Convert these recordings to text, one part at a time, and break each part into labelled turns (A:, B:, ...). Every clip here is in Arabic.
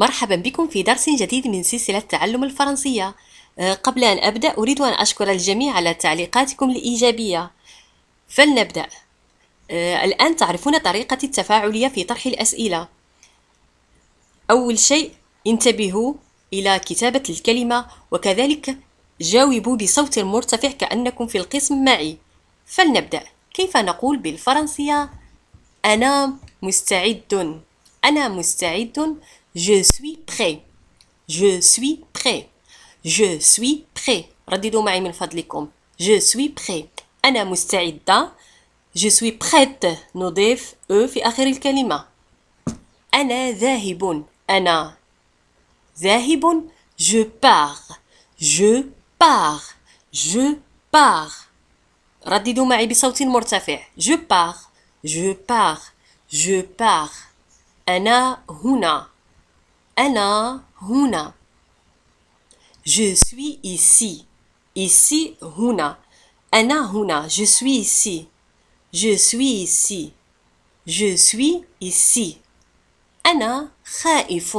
A: مرحبا بكم في درس جديد من سلسلة تعلم الفرنسية. قبل أن أبدأ أريد أن أشكر الجميع على تعليقاتكم الإيجابية. فلنبدأ. الآن تعرفون طريقة التفاعلية في طرح الأسئلة. أول شيء انتبهوا إلى كتابة الكلمة وكذلك جاوبوا بصوت مرتفع كأنكم في القسم معي. فلنبدأ. كيف نقول بالفرنسية أنا مستعد؟ أنا مستعد. Je suis prêt. Je suis prêt. Je suis prêt. رددوا معي من فضلكم. Je suis prêt. أنا مستعدة. Je suis prête. نضيف أ في آخر الكلمة. أنا ذاهب. أنا ذاهب. Je pars. Je pars. Je pars. رددوا معي بصوت مرتفع. Je pars. Je pars. Je pars. أنا هنا. أنا هنا. Je suis ici. Ici هنا. أنا هنا. Je suis ici. Je suis ici. Je suis ici. أنا خائف.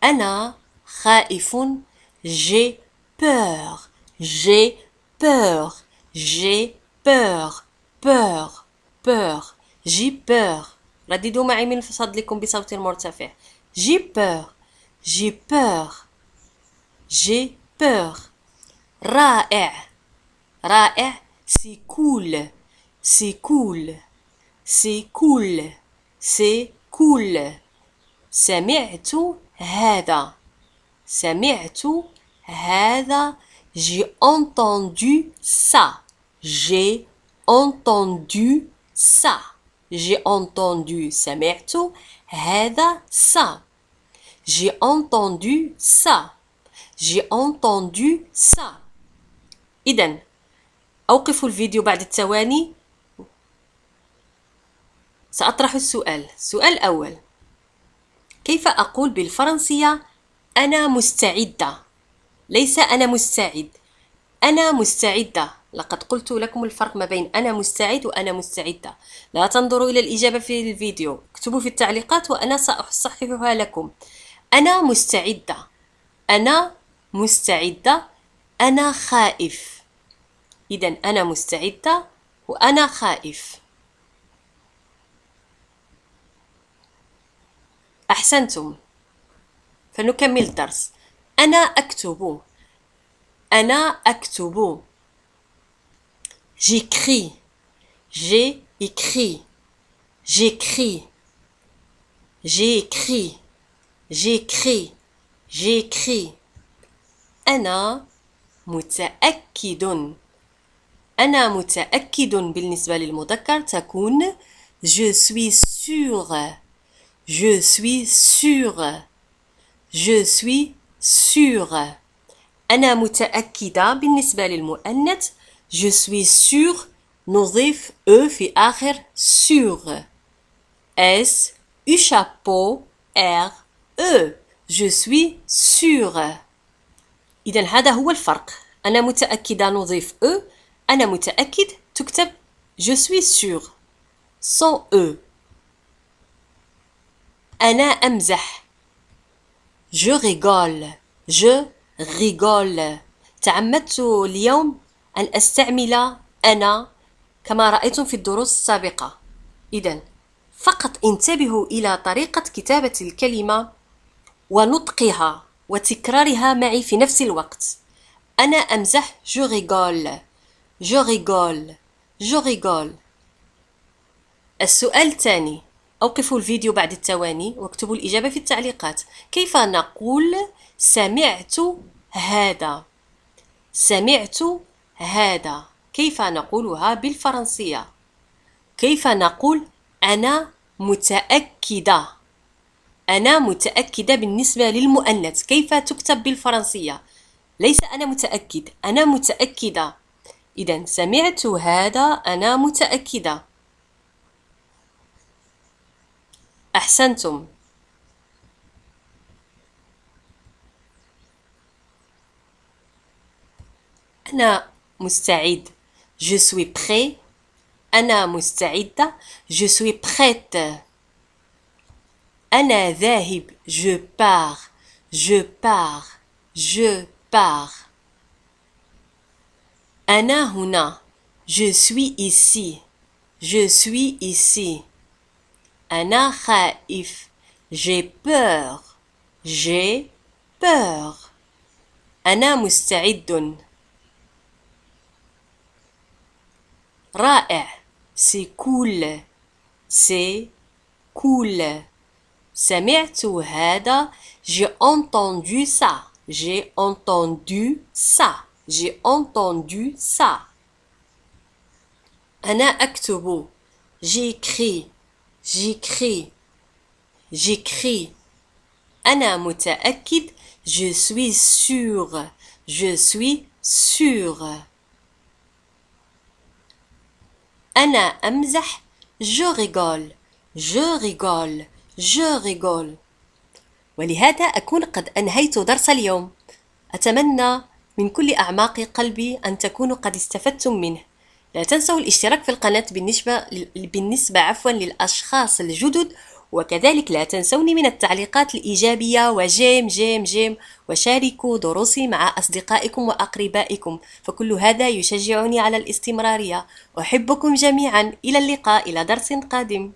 A: أنا خائف. J'ai peur. J'ai peur. J'ai peur. Peur. Peur. J'ai peur. رددوا معي من فضلكم بصوت مرتفع. J'ai peur. J'ai peur. J'ai peur. رائع. رائع. C'est cool. C'est cool. C'est cool. C'est cool. سمعت هذا. سمعت هذا. J'ai entendu ça. J'ai entendu ça. J'ai entendu. سمعت هذا ça. J'ai entendu ça. J'ai entendu ça. إذن أوقفوا الفيديو بعد الثواني. سأطرح السؤال. السؤال الأول: كيف أقول بالفرنسية أنا مستعدة؟ ليس أنا مستعد. أنا مستعدة. لقد قلت لكم الفرق ما بين أنا مستعد وأنا مستعدة. لا تنظروا إلى الإجابة في الفيديو. اكتبوا في التعليقات وأنا سأصححها لكم. أنا مستعدة. أنا مستعدة. أنا خائف. إذن أنا مستعدة وأنا خائف. أحسنتم. فنكمل الدرس. أنا أكتب. أنا أكتب. J'écris. J'ai écrit. J'écris. J'ai écrit. J'écris. J'écris. أنا متأكد. أنا متأكد بالنسبة للمذكر تكون Je suis sûr. Je suis sûr. Je suis sûr. أنا متأكدة بالنسبة للمؤنث Je suis sûr. نضيف أ في آخر sûr. S U chapeau R E. Je suis sûr. إذن هذا هو الفرق. أنا متأكدة نضيف أ. أنا متأكد تكتب Je suis sûr sans E. أنا أمزح. Je rigole. Je rigole. تعمدت اليوم أن أستعمل أنا كما رأيتم في الدروس السابقة. إذن فقط انتبهوا إلى طريقة كتابة الكلمة ونطقها وتكرارها معي في نفس الوقت. أنا أمزح. Je rigole. Je rigole. Je rigole. السؤال الثاني. أوقفوا الفيديو بعد الثواني واكتبوا الإجابة في التعليقات. كيف نقول سمعت هذا؟ سمعت هذا. كيف نقولها بالفرنسية؟ كيف نقول أنا متأكدة؟ أنا متأكدة بالنسبة للمؤنث كيف تكتب بالفرنسية؟ ليس أنا متأكد. أنا متأكدة. إذن سمعت هذا. أنا متأكدة. أحسنتم. أنا مستعد. Je suis prêt. أنا مستعدة. Je suis prête. أنا ذاهب. Je pars. Je pars. Je pars. أنا هنا. Je suis ici. Je suis ici. أنا خائف. J'ai peur. J'ai peur. أنا مستعد. رائع. C'est cool. C'est cool. سمعت هذا. J'ai entendu ça. J'ai entendu ça. J'ai entendu ça. أنا أكتب. J'écris. J'écris. J'écris. أنا متأكد. Je suis sûr. Je suis sûr. أنا أمزح. Je rigole. Je rigole. Je rigole. ولهذا أكون قد أنهيت درس اليوم. أتمنى من كل أعماق قلبي أن تكونوا قد استفدتم منه. لا تنسوا الاشتراك في القناة بالنسبة للأشخاص الجدد، وكذلك لا تنسوني من التعليقات الإيجابية وجيم جيم جيم، وشاركوا دروسي مع أصدقائكم وأقربائكم، فكل هذا يشجعني على الاستمرارية. أحبكم جميعا. إلى اللقاء، إلى درس قادم.